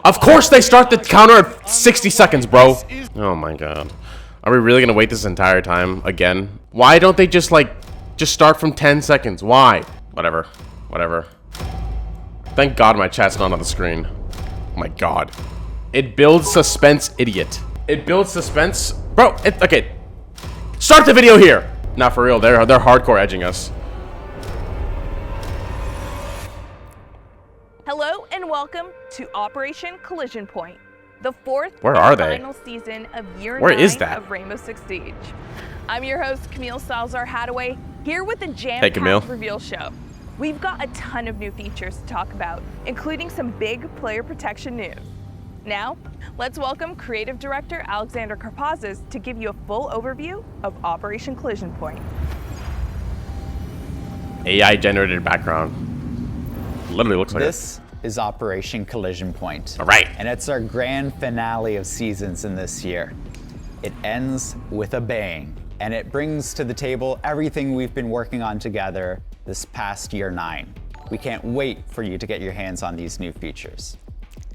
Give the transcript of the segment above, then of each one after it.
Of course they start the counter at 60 seconds, bro. Oh my god. Are we really gonna wait this entire time again? Why don't they just start from 10 seconds? Why? Whatever. Whatever. Thank God my chat's not on the screen. Oh my god. It builds suspense, idiot. It builds suspense. Bro, okay. Start the video here. Not for real, they're hardcore edging us. Hello and welcome to Operation Collision Point, the fourth Where are they? final season of year Where 9 is that? of Rainbow Six Siege. I'm your host, Camille Salazar-Hadaway, here with the jam-packed reveal show. We've got a ton of new features to talk about, including some big player protection news. Now, let's welcome Creative Director Alexander Karpazis to give you a full overview of Operation Collision Point. AI-generated background. Literally looks like this is Operation Collision Point. All right. And it's our grand finale of seasons in this year. It ends with a bang, and it brings to the table everything we've been working on together this past year 9. We can't wait for you to get your hands on these new features.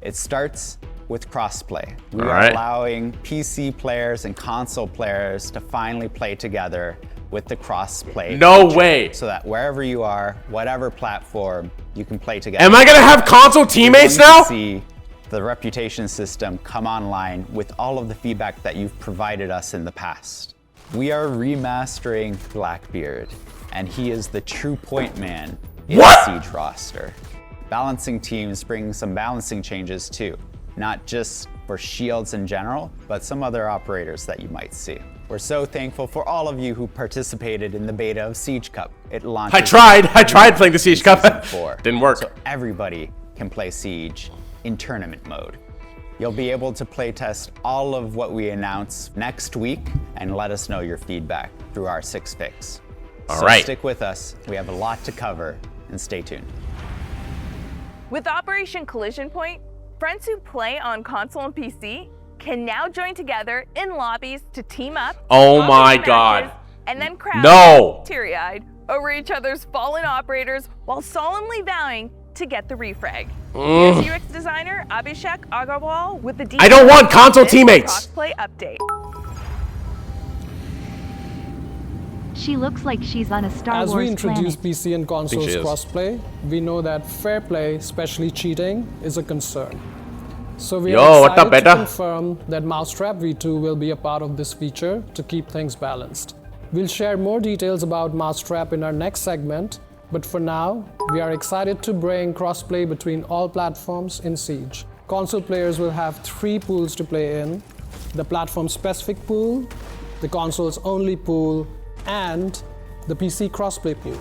It starts with Crossplay. We are allowing PC players and console players to finally play together with the Crossplay. No way! So that wherever you are, whatever platform, you can play together. Am I gonna have console teammates now? See the reputation system come online with all of the feedback that you've provided us in the past. We are remastering Blackbeard, and he is the true point man in the Siege roster. Balancing teams brings some balancing changes too, not just for shields in general, but some other operators that you might see. We're so thankful for all of you who participated in the beta of Siege Cup. It launched. I tried playing the Siege Cup. Didn't work. So everybody can play Siege in tournament mode. You'll be able to play test all of what we announce next week and let us know your feedback through our 6 fix. All right. Stick with us. We have a lot to cover, and stay tuned. With Operation Collision Point, friends who play on console and PC can now join together in lobbies to team up. Oh my god. And then crash teary-eyed over each other's fallen operators while solemnly vowing to get the refrag. Here's UX designer Abhishek Agarwal with the details. I don't want console teammates. Crossplay update. She looks like she's on a Star Wars As we introduce planet. PC and consoles crossplay, we know that fair play, especially cheating, is a concern. So we are excited to confirm that Mousetrap V2 will be a part of this feature to keep things balanced. We'll share more details about Mousetrap in our next segment, but for now, we are excited to bring crossplay between all platforms in Siege. Console players will have 3 pools to play in: the platform-specific pool, the consoles-only pool, and the PC crossplay pool.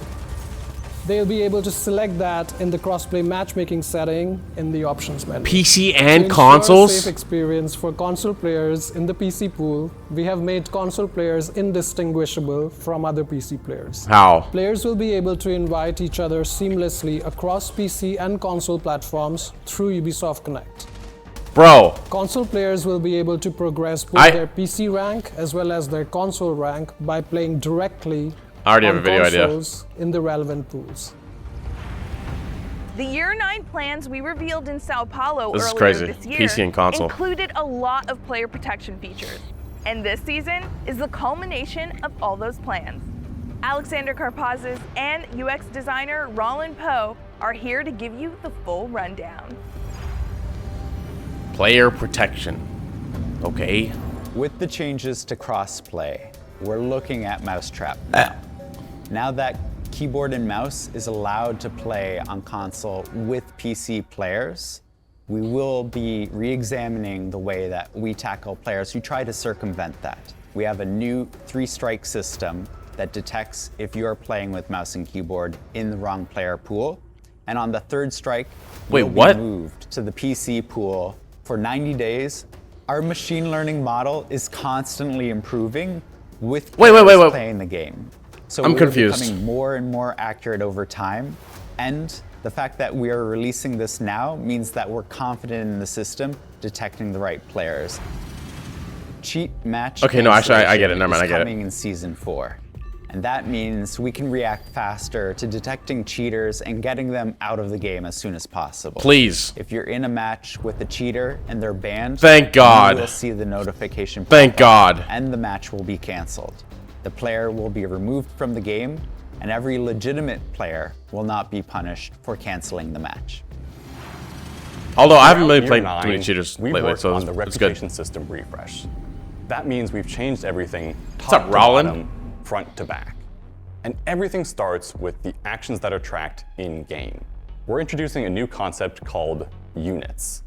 They'll be able to select that in the crossplay matchmaking setting in the options menu. PC and to consoles? ensure a safe experience for console players in the PC pool, we have made console players indistinguishable from other PC players. How? Players will be able to invite each other seamlessly across PC and console platforms through Ubisoft Connect. Bro. Console players will be able to progress both their PC rank as well as their console rank by playing directly I already have a video idea in the relevant pools. The Year 9 plans we revealed in Sao Paulo this earlier is crazy. this year PC and console included a lot of player protection features. And this season is the culmination of all those plans. Alexander Karpazis and UX designer Roland Poe are here to give you the full rundown. Player protection. Okay. With the changes to crossplay, we're looking at Mousetrap now. Now that keyboard and mouse is allowed to play on console with PC players, we will be re-examining the way that we tackle players who try to circumvent that. We have a new 3-strike system that detects if you're playing with mouse and keyboard in the wrong player pool. And on the 3rd strike, you'll be moved to the PC pool for 90 days. Our machine learning model is constantly improving with players playing the game. So I'm confused. We're becoming more and more accurate over time. And the fact that we are releasing this now means that we're confident in the system detecting the right players. Cheat match. Okay, no, actually, I get it. Never mind, I get it. Coming in season 4. And that means we can react faster to detecting cheaters and getting them out of the game as soon as possible. Please. If you're in a match with a cheater and they're banned, thank God. You will see the notification pop Thank up, God. and the match will be canceled. The player will be removed from the game, and every legitimate player will not be punished for canceling the match. Although I haven't really played too many cheaters lately, so on the it's good. reputation system refresh. That means we've changed everything What's up, top to Rollin? bottom, front to back. And everything starts with the actions that are tracked in-game. We're introducing a new concept called units.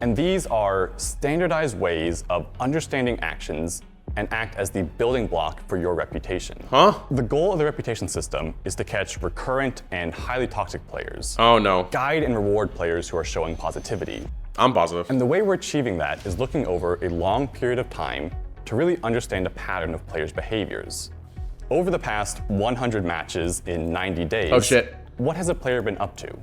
And these are standardized ways of understanding actions and act as the building block for your reputation. The goal of the reputation system is to catch recurrent and highly toxic players. Oh no. Guide and reward players who are showing positivity. I'm positive. And the way we're achieving that is looking over a long period of time to really understand a pattern of players' behaviors. Over the past 100 matches in 90 days, Oh shit. what has a player been up to?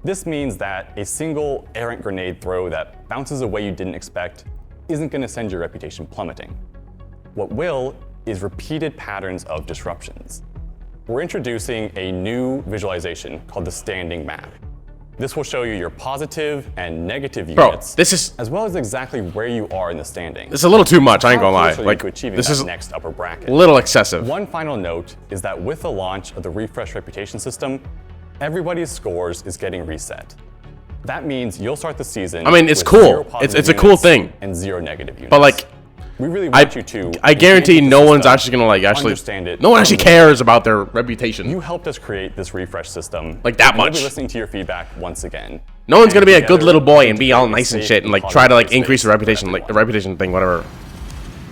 This means that a single errant grenade throw that bounces away you didn't expect isn't going to send your reputation plummeting. What will is repeated patterns of disruptions. We're introducing a new visualization called the standing map. This will show you your positive and negative units, this is as well as exactly where you are in the standing. This is a little too much, I ain't gonna lie. How close are you Like, to achieving this that is next upper bracket. a little excessive. One final note is that with the launch of the refresh reputation system, everybody's scores is getting reset. That means you'll start the season. I mean, it's with cool. 0 positive It's a cool units thing. and 0 negative units. But like, we really want you to. I guarantee engage with no the one's system, actually gonna like understand it. no one actually cares about their reputation. You helped us create this refresh system. Like that and we'll much. be listening to your feedback once again. No one's And gonna be a good together, little boy we and be can all create a nice and safe shit and like positive try to like space increase the for reputation, like the everyone. reputation thing, whatever.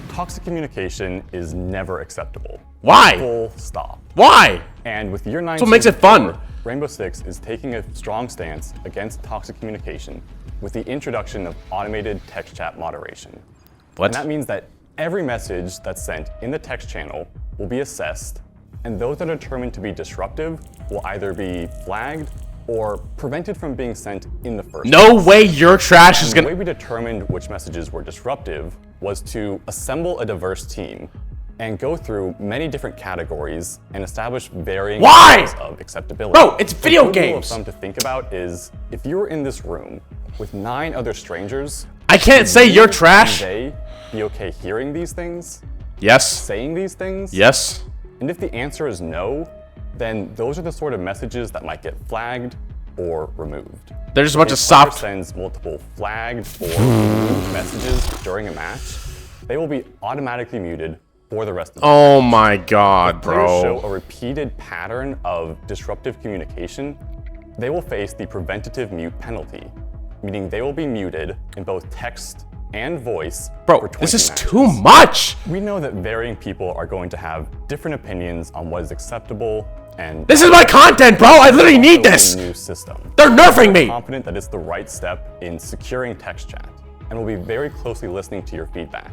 Toxic communication is never acceptable. Why? Full stop. Why? And with year 9 That's what makes it fun. Rainbow Six is taking a strong stance against toxic communication with the introduction of automated text chat moderation. What? And that means that every message that's sent in the text channel will be assessed, and those that are determined to be disruptive will either be flagged or prevented from being sent in the first No place. way your trash is And the gonna. way we determined which messages were disruptive was to assemble a diverse team and go through many different categories and establish varying Why? levels of acceptability. Bro, it's video A good rule of games. thumb to think about is if you were in this room with 9 other strangers, I can't say would you're you trash. and they be okay hearing these things, Yes. saying these things? Yes. And if the answer is no, then those are the sort of messages that might get flagged or removed. There's just a bunch of If a player soft. sends multiple flagged or removed messages during a match, they will be automatically muted for the rest of the Oh my god, Players show bro. a repeated pattern of disruptive communication, they will face the preventative mute penalty, meaning they will be muted in both text and voice for Bro, 20 this is matches. too much. We know that varying people are going to have different opinions on what is acceptable, and This is my content, bro. I literally need this. a new system. They're nerfing me. Confident that it's the right step in securing text chat, and we'll be very closely listening to your feedback.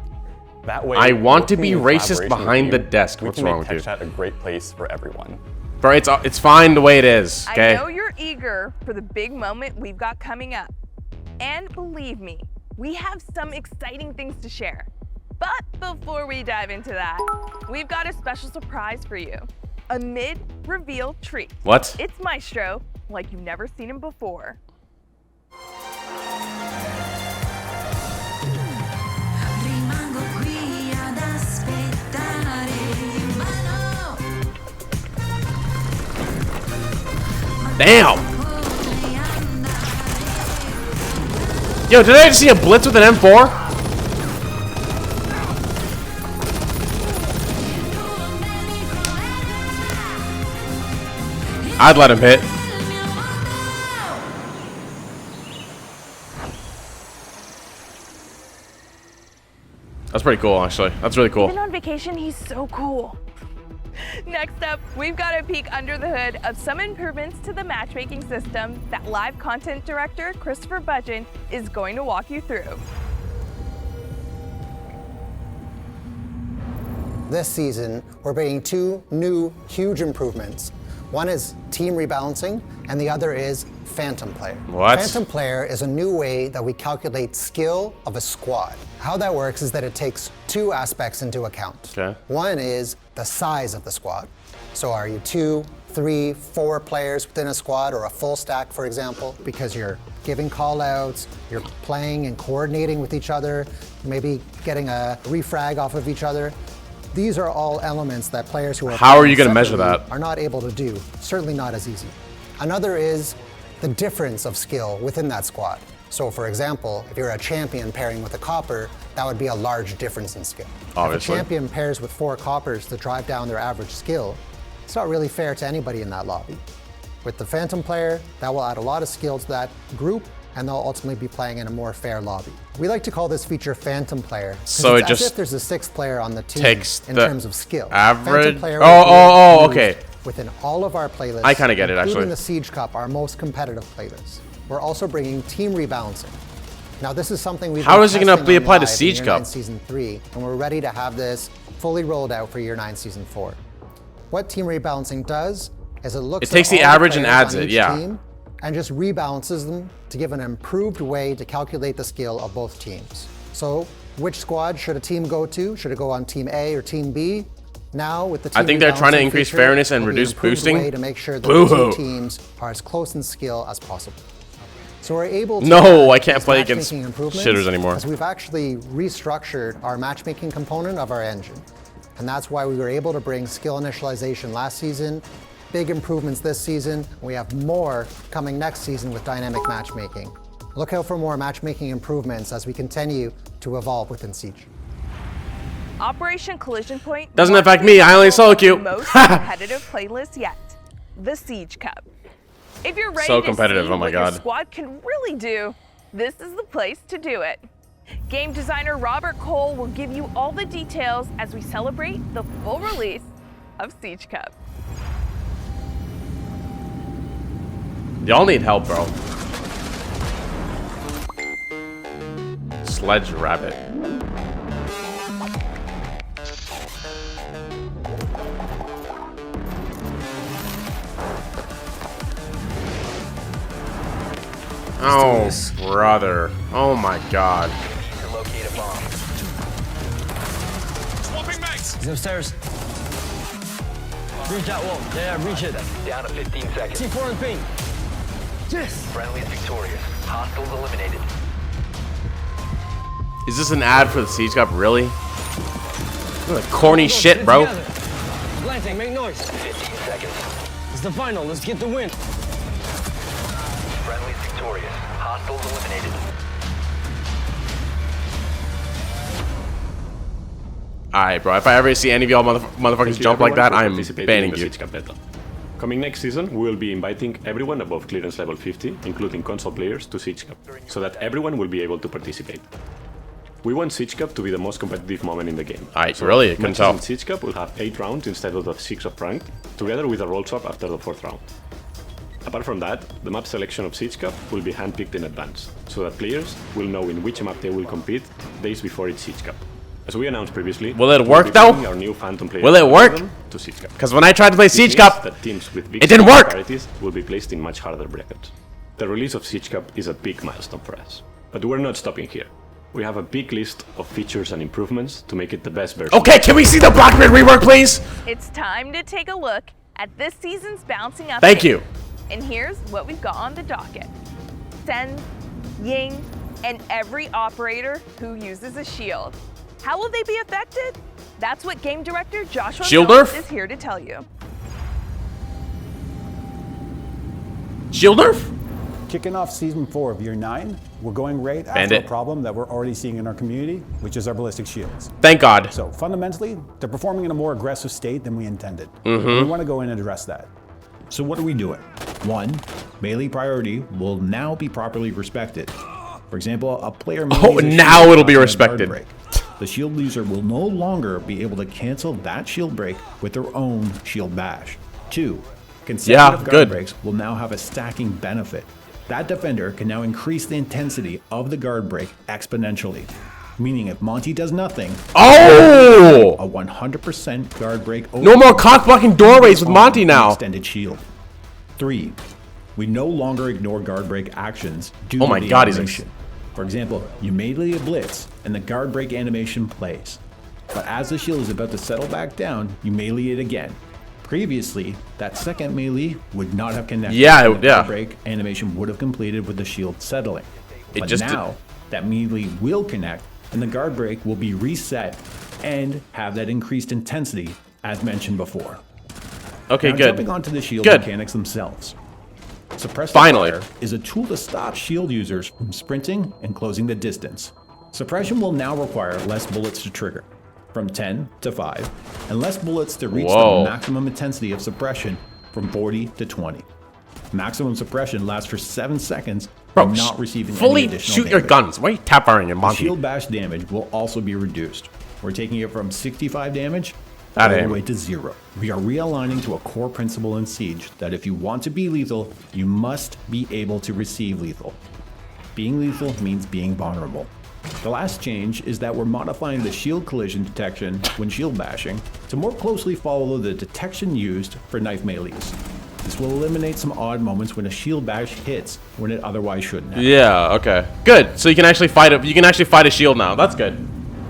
That way, I want to be working in racist collaboration behind with the you, desk. we What's can wrong make with you? text chat a great place for everyone. Bro, it's fine the way it is, okay? I know you're eager for the big moment we've got coming up. And believe me, we have some exciting things to share. But before we dive into that, we've got a special surprise for you. A mid-reveal treat. What? It's Maestro, like you've never seen him before. Rimango qui ad aspettare, ma no. Damn. Yo, did I just see a blitz with an M4? I'd let him hit. That's pretty cool, actually. That's really cool. Even on vacation, he's so cool. Next up, we've got a peek under the hood of some improvements to the matchmaking system that live content director Christopher Budgeon is going to walk you through. This season, we're bringing 2 new huge improvements. One is team rebalancing, and the other is Phantom Player. What? Phantom Player is a new way that we calculate skill of a squad. How that works is that it takes two aspects into account. Okay. One is the size of the squad. So are you 2, 3, 4 players within a squad, or a full stack, for example, because you're giving call outs, you're playing and coordinating with each other, maybe getting a refrag off of each other. These are all elements that players who are How are you going to measure that? Are not able to do, certainly not as easy. Another is the difference of skill within that squad. So for example, if you're a champion pairing with a copper, that would be a large difference in skill. Obviously. If a champion pairs with 4 coppers to drive down their average skill, it's not really fair to anybody in that lobby. With the Phantom Player, that will add a lot of skill to that group, and they'll ultimately be playing in a more fair lobby. We like to call this feature Phantom Player. So it's it just as if there's a 6th player on the team takes in the terms of skill. average- Phantom Player Oh, will be okay. used within all of our playlists. I kinda get it, including actually. the Siege Cup, our most competitive playlist. We're also bringing team rebalancing. Now this is something we've How been is it gonna testing be on applied to live in Siege Year Cup? 9 Season 3, and we're ready to have this fully rolled out for Year 9 Season 4. What team rebalancing does is it looks It takes at the all average and players adds on it, each yeah. team and just rebalances them to give an improved way to calculate the skill of both teams. So which squad should a team go to? Should it go on Team A or Team B? Now with the team I think they're trying to rebalancing increase feature, fairness and it'll be an reduce improved boosting. way to make sure that Boo-hoo. the 2 teams are as close in skill as possible. So we're able to No, add I can't these play against matchmaking improvements shitters anymore. as we've actually restructured our matchmaking component of our engine. And that's why we were able to bring skill initialization last season, big improvements this season, and we have more coming next season with dynamic matchmaking. Look out for more matchmaking improvements as we continue to evolve within Siege. Operation Collision Point Doesn't marks affect the me, I only arrival solo of queue. the most competitive playlist yet, the Siege Cup. If you're ready So to competitive, see oh my what your God. squad can really do, this is the place to do it. Game designer Robert Cole will give you all the details as we celebrate the full release of Siege Cup. Y'all need help, bro. Sledge Rabbit. Oh, brother. Oh my god. Locate a bomb. Swapping mags. He's upstairs. Reach that wall. Yeah, reach it. Down to 15 seconds. C4 and ping. Yes. Friendly is victorious. Hostiles eliminated. Is this an ad for the Siege Cup, really? What corny shit, bro. Planting, make noise. 15 seconds. It's the final. Let's get the win. Friendly is victorious. Hostiles eliminated. Alright, bro. If I ever see any of y'all motherfuckers jump like that, I'm banning you. Coming next season, we will be inviting everyone above clearance level 50, including console players, to Siege Cup, so that everyone will be able to participate. We want Siege Cup to be the most competitive moment in the game. Alright, really? I couldn't matches tell. in Siege Cup will have 8 rounds instead of the 6 of ranked, together with a roll swap after the 4th round. Apart from that, the map selection of Siege Cup will be handpicked in advance, so that players will know in which map they will compete days before each Siege Cup. As we announced previously, Will it we'll work be though? bringing our new Phantom player Will it work? to Siege Cup. Because when I tried to play This Siege means Cup, that teams with big it didn't work! disparities will be placed in much harder brackets. The release of Siege Cup is a big milestone for us. But we're not stopping here. We have a big list of features and improvements to make it the best version. Okay, can we see the Blackbeard rework, please? It's time to take a look at this season's bouncing update. Thank you. And here's what we've got on the docket. Sen, Ying, and every operator who uses a shield. How will they be affected? That's what game director Joshua Shield Phillips nerf? is here to tell you. Shield nerf? Kicking off Season 4 of Year 9, we're going right after Bandit. a problem that we're already seeing in our community, which is our ballistic shields. Thank God. So fundamentally, they're performing in a more aggressive state than we intended. Mhm. We want to go in and address that. So what are we doing? 1, melee priority will now be properly respected. For example, a player may Oh, use a now shield it'll be on a guard respected. break. The shield user will no longer be able to cancel that shield break with their own shield bash. 2, consecutive guard good. breaks will now have a stacking benefit. That defender can now increase the intensity of the guard break exponentially. Meaning if Monty does nothing, Oh! a 100% guard break. No more cock blocking doorways with Monty now. Extended shield. 3. we no longer ignore guard break actions due Oh to my the God, he's animation. For example, you melee a blitz and the guard break animation plays. But as the shield is about to settle back down, you melee it again. Previously, that second melee would not have connected. Yeah, and the yeah. guard break animation would have completed with the shield settling. It But just now, that melee will connect and the guard break will be reset and have that increased intensity as mentioned before. Okay, Now, good. jumping onto the shield Good. mechanics themselves. Suppressed Finally. fire is a tool to stop shield users from sprinting and closing the distance. Suppression will now require less bullets to trigger, from 10 to 5, and less bullets to reach Whoa. the maximum intensity of suppression from 40 to 20. Maximum suppression lasts for 7 seconds Bro, while not receiving fully any additional shoot your damage. guns. Why are you tap firing your monkey? Shield bash damage will also be reduced. We're taking it from 65 damage all That the aim. way to 0. We are realigning to a core principle in Siege that if you want to be lethal, you must be able to receive lethal. Being lethal means being vulnerable. The last change is that we're modifying the shield collision detection when shield bashing to more closely follow the detection used for knife melees. This will eliminate some odd moments when a shield bash hits when it otherwise shouldn't have. Yeah, okay. Good. So you can actually fight it. You can actually fight a shield now. That's good.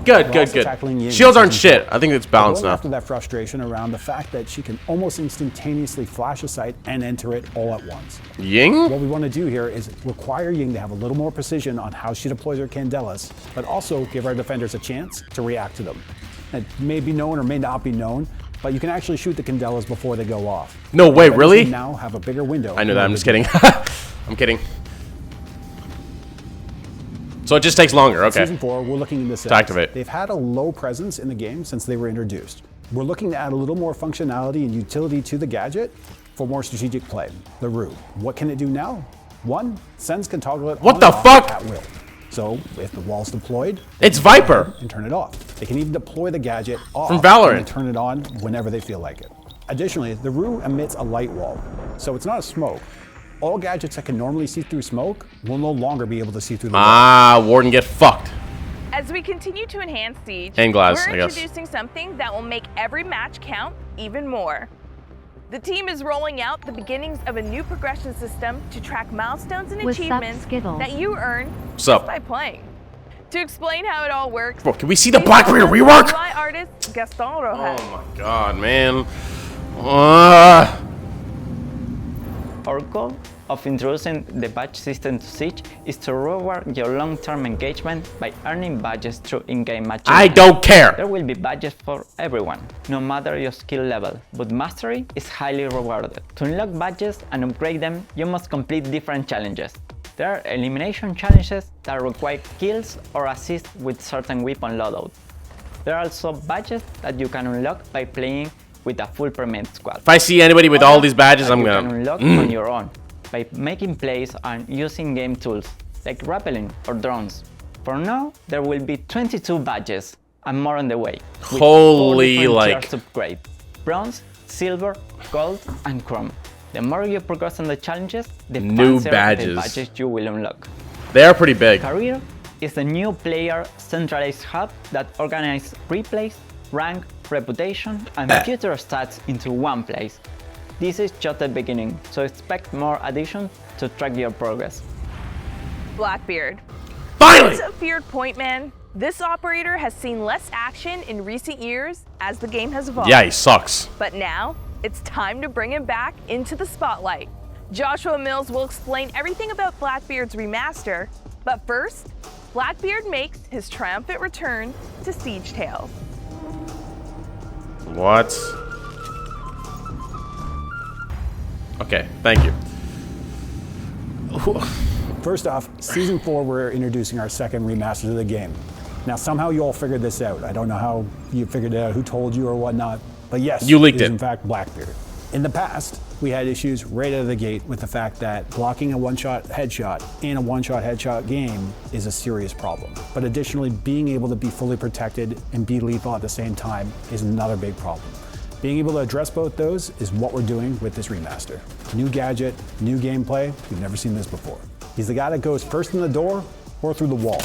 Good, We're good, also good. tackling Ying Shields in aren't season shit. 4. I think it's We're balanced going now. after that frustration around the fact that she can almost instantaneously flash a sight and enter it all at once. Ying? What we want to do here is require Ying to have a little more precision on how she deploys her candelas, but also give our defenders a chance to react to them. It may be known or may not be known, but you can actually shoot the candelas before they go off. No way, Defenders really? now have a bigger window. I knew that. I'm just kidding. I'm kidding. So it just takes longer. Okay. Season 4, we're looking into To activate. They've had a low presence in the game since they were introduced. We're looking to add a little more functionality and utility to the gadget for more strategic play. The Rue. What can it do now? 1, Sens can toggle it What on the and off fuck? at will. So if the wall's deployed, they It's can go Viper. ahead and turn it off. They can even deploy the gadget off From Valorant. and turn it on whenever they feel like it. Additionally, the Rue emits a light wall, so it's not a smoke. All gadgets that can normally see through smoke will no longer be able to see through the wall. Ah, Warden, get fucked. As we continue to enhance Siege, And glass, we're I guess. introducing something that will make every match count even more. The team is rolling out the beginnings of a new progression system to track milestones and What's up, achievements Skittlz? that you earn What's just up? by playing. To explain how it all works, Bro, can we see the please Blackbeard welcome rework? UI artist Gaston Rojas. Oh my god, man. Our goal of introducing the badge system to Siege is to reward your long-term engagement by earning badges through in-game matches. I don't care. There will be badges for everyone, no matter your skill level, but mastery is highly rewarded. To unlock badges and upgrade them, you must complete different challenges. There are elimination challenges that require kills or assist with certain weapon loadout. There are also badges that you can unlock by playing with a full permit squad. If I see anybody with all these badges, that I'm you gonna. can unlock on your own by making plays and using game tools like rappelling or drones. For now, there will be 22 badges and more on the way. with Holy, 4 different like- tiers to upgrade: bronze, silver, gold, and chrome. The more you progress on the challenges, the New fancier badges. the badges you will unlock. They are pretty big. Career is a new player centralized hub that organizes replays, rank, reputation, and future stats into one place. This is just the beginning, so expect more additions to track your progress. Blackbeard. Finally! As a feared point man, this operator has seen less action in recent years as the game has evolved. Yeah, he sucks. But now, it's time to bring him back into the spotlight. Joshua Mills will explain everything about Blackbeard's remaster, but first, Blackbeard makes his triumphant return to Siege Tales. What? Okay, thank you. First off, Season 4, we're introducing our second remaster to the game. Now, somehow you all figured this out. I don't know how you figured it out, who told you or whatnot, but yes, You leaked it is it. in fact Blackbeard. In the past, we had issues right out of the gate with the fact that blocking a one-shot headshot in a one-shot headshot game is a serious problem. But additionally, being able to be fully protected and be lethal at the same time is another big problem. Being able to address both those is what we're doing with this remaster. New gadget, new gameplay, we've never seen this before. He's the guy that goes first in the door or through the wall.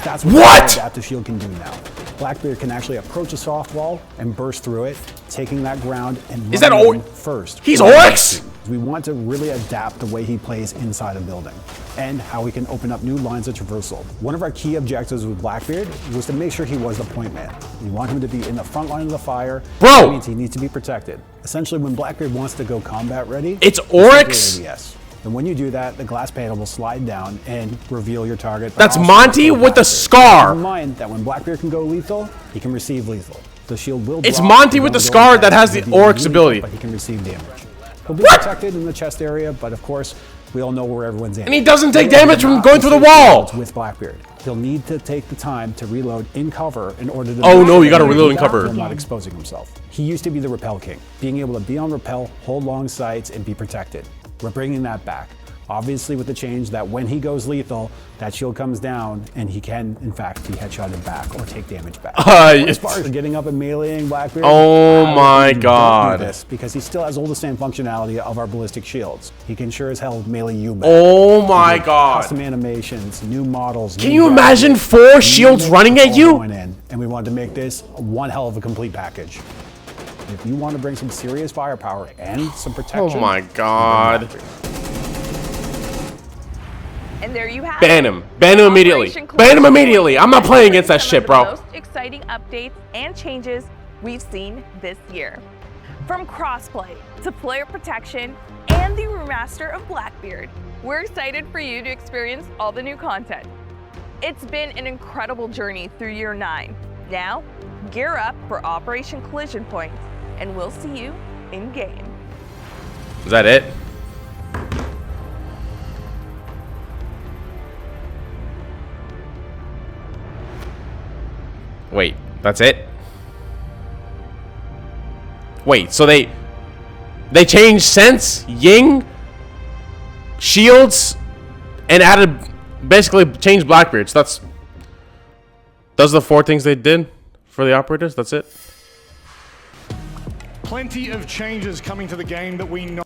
That's what the Adaptive Shield can do now. Blackbeard can actually approach a soft wall and burst through it, taking that ground and Is that running Orc? first. He's Oryx? We want to really adapt the way he plays inside a building and how we can open up new lines of traversal. One of our key objectives with Blackbeard was to make sure he was the point man. We want him to be in the front line of the fire. Bro! That means he needs to be protected. Essentially, when Blackbeard wants to go combat ready, it's Oryx? Yes. And when you do that, the glass panel will slide down and reveal your target. That's Monty with the scar. Keep in mind that when Blackbeard can go lethal, he can receive lethal. The shield will It's drop, Monty with the scar that has the Oryx ability. But he can receive damage. He'll be protected in the chest area, but of course, we all know where everyone's aiming. And he doesn't take damage from going through the wall. With Blackbeard, he'll need to take the time to reload in cover in order to. Oh no, you gotta reload in cover. While not exposing himself. He used to be the repel king, being able to be on repel, hold long sights, and be protected. We're bringing that back. Obviously with the change that when he goes lethal, that shield comes down and he can, in fact, be headshotted back or take damage back. As far as getting up and meleeing Blackbeard, oh my god. Don't do this because he still has all the same functionality of our ballistic shields. He can sure as hell melee you back. Oh my god. Custom animations, new models. Can you imagine 4 shields running at you? And we wanted to make this one hell of a complete package. If you want to bring some serious firepower and some protection. Oh my god. And there you have Ban it. him. Ban him immediately. Ban him immediately. I'm not playing against that shit, bro. Some of the most exciting updates and changes we've seen this year. From crossplay to player protection and the remaster of Blackbeard, we're excited for you to experience all the new content. It's been an incredible journey through year 9. Now, gear up for Operation Collision Point, and we'll see you in game. Is that it? Wait, that's it? Wait, so they changed Sense, Ying, Shields, and added, basically changed Blackbeard. So those are the 4 things they did for the operators? That's it? Plenty of changes coming to the game that we know.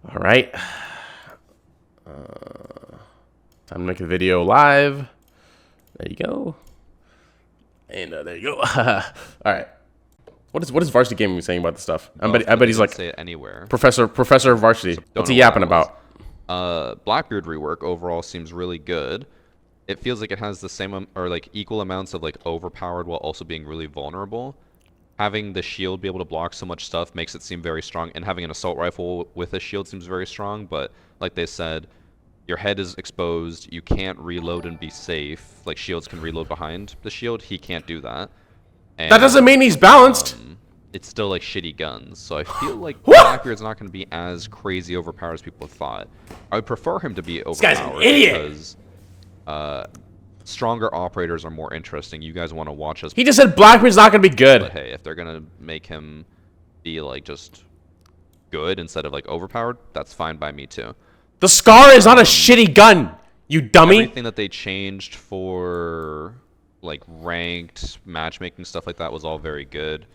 All right. Time to make a video live. There you go. And there you go. All right. What is Varsity Gaming saying about this stuff? I bet he's like say it anywhere. Professor Varsity. What's he yapping about? Blackbeard rework overall seems really good. It feels like it has the same or like equal amounts of like overpowered while also being really vulnerable. Having the shield be able to block so much stuff makes it seem very strong, and having an assault rifle with a shield seems very strong. But like they said, your head is exposed, you can't reload and be safe. Like, shields can reload behind the shield, he can't do that. And, that doesn't mean he's balanced! It's still, like, shitty guns, so I feel like Blackbeard's not going to be as crazy overpowered as people thought. I would prefer him to be overpowered because stronger operators are more interesting. You guys want to watch us. He just said Blackbeard's not going to be good. But hey, if they're going to make him be, like, just good instead of, like, overpowered, that's fine by me, too. The Scar is not a shitty gun, you dummy. Everything that they changed for like ranked matchmaking stuff like that was all very good.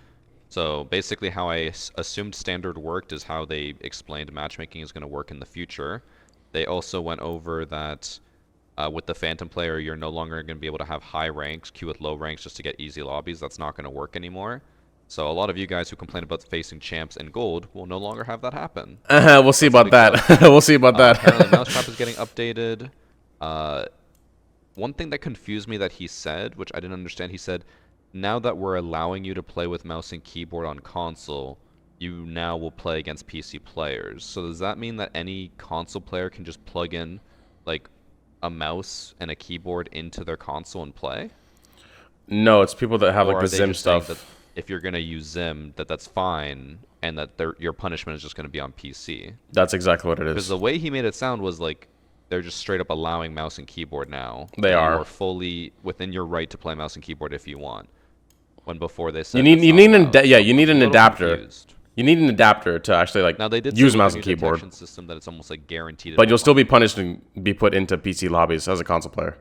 So basically how I assumed standard worked is how they explained matchmaking is going to work in the future. They also went over that with the Phantom player, you're no longer going to be able to have high ranks, queue with low ranks just to get easy lobbies. That's not going to work anymore. So a lot of you guys who complain about facing champs and gold will no longer have that happen. We'll see about that. We'll see about that. Apparently Mousetrap is getting updated. One thing that confused me that he said, which I didn't understand, he said, now that we're allowing you to play with mouse and keyboard on console, you now will play against PC players. So does that mean that any console player can just plug in like a mouse and a keyboard into their console and play? No, it's people that have like the Zim stuff. If you're going to use Zim, that's fine, and that your punishment is just going to be on PC. That's exactly what it is. Because the way he made it sound was like they're just straight up allowing mouse and keyboard now. They are. You're fully within your right to play mouse and keyboard if you want. When before they said you need an adapter. Confused. You need an adapter to actually like now they did use mouse and keyboard. System that it's almost like guaranteed. But you'll still be punished and be put into PC lobbies as a console player.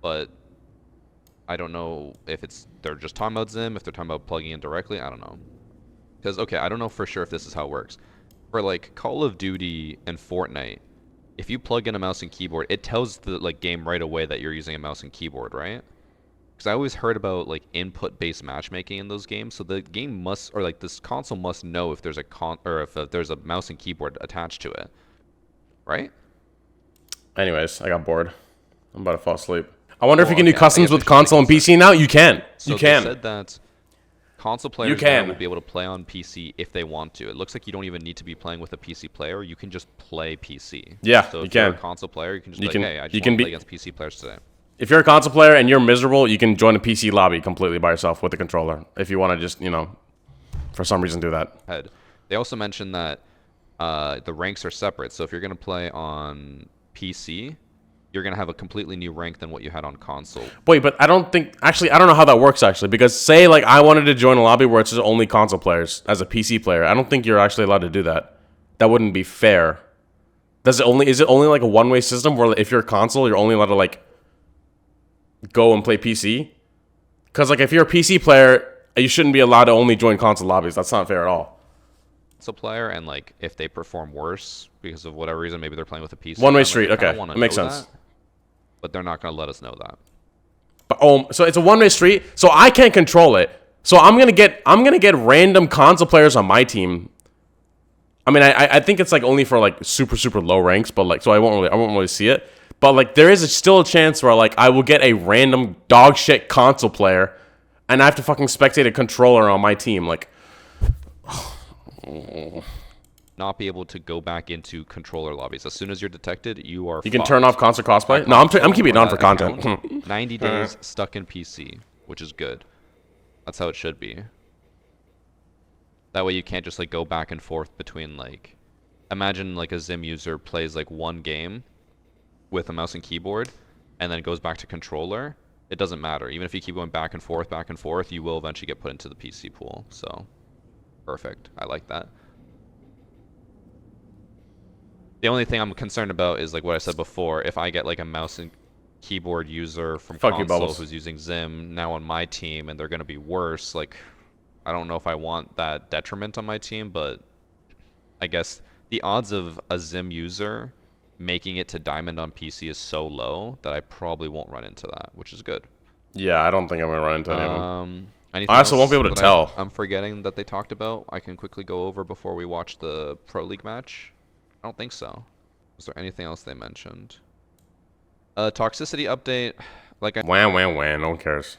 But I don't know if they're just talking about Zim, if they're talking about plugging in directly. I don't know. Because, okay, I don't know for sure if this is how it works. For, like, Call of Duty and Fortnite, if you plug in a mouse and keyboard, it tells the, like, game right away that you're using a mouse and keyboard, right? Because I always heard about like input-based matchmaking in those games, so the game must, or like this console must know if there's a if there's a mouse and keyboard attached to it, right? Anyways, I got bored. I'm about to fall asleep. I wonder if you can do customs with console and PC now. You can. So you can. They said that console players now will be able to play on PC if they want to. It looks like you don't even need to be playing with a PC player. You can just play PC. Yeah, so you if you're can. a console player, you can just be like, hey, I just want to play against PC players today. If you're a console player and you're miserable, you can join a PC lobby completely by yourself with the controller. If you want to just, you know, for some reason do that. They also mentioned that the ranks are separate. So if you're going to play on PC, you're going to have a completely new rank than what you had on console. Wait, but I don't think... Actually, I don't know how that works, actually. Because say, like, I wanted to join a lobby where it's just only console players as a PC player. I don't think you're actually allowed to do that. That wouldn't be fair. Is it only like a one-way system where if you're a console, you're only allowed to, like, go and play PC? Because, like, if you're a PC player, you shouldn't be allowed to only join console lobbies. That's not fair at all. It's a player, and, like, if they perform worse because of whatever reason, maybe they're playing with a PC. One-way street, okay. It makes sense. That, but they're not going to let us know that. But so it's a one-way street. So I can't control it. So I'm gonna get random console players on my team. I mean, I think it's like only for like super low ranks, but like so I won't really see it. But like there is still a chance where like I will get a random dog shit console player, and I have to fucking spectate a controller on my team. Like, not be able to go back into controller lobbies. As soon as you're detected, you are. You can turn off console crossplay. No, I'm keeping it on for content. 90 days stuck in PC, which is good. That's how it should be. That way you can't just like go back and forth between like, imagine like a Zim user plays like one game with a mouse and keyboard, and then goes back to controller. It doesn't matter. Even if you keep going back and forth, you will eventually get put into the PC pool. So, perfect. I like that. The only thing I'm concerned about is like what I said before. If I get like a mouse and keyboard user from console who's using Zim now on my team and they're going to be worse, like I don't know if I want that detriment on my team, but I guess the odds of a Zim user making it to Diamond on PC is so low that I probably won't run into that, which is good. Yeah, I don't think I'm going to run into anyone. I also won't be able to tell. I'm forgetting that they talked about. I can quickly go over before we watch the Pro League match. I don't think so. Was there anything else they mentioned? Toxicity update. Like no one cares.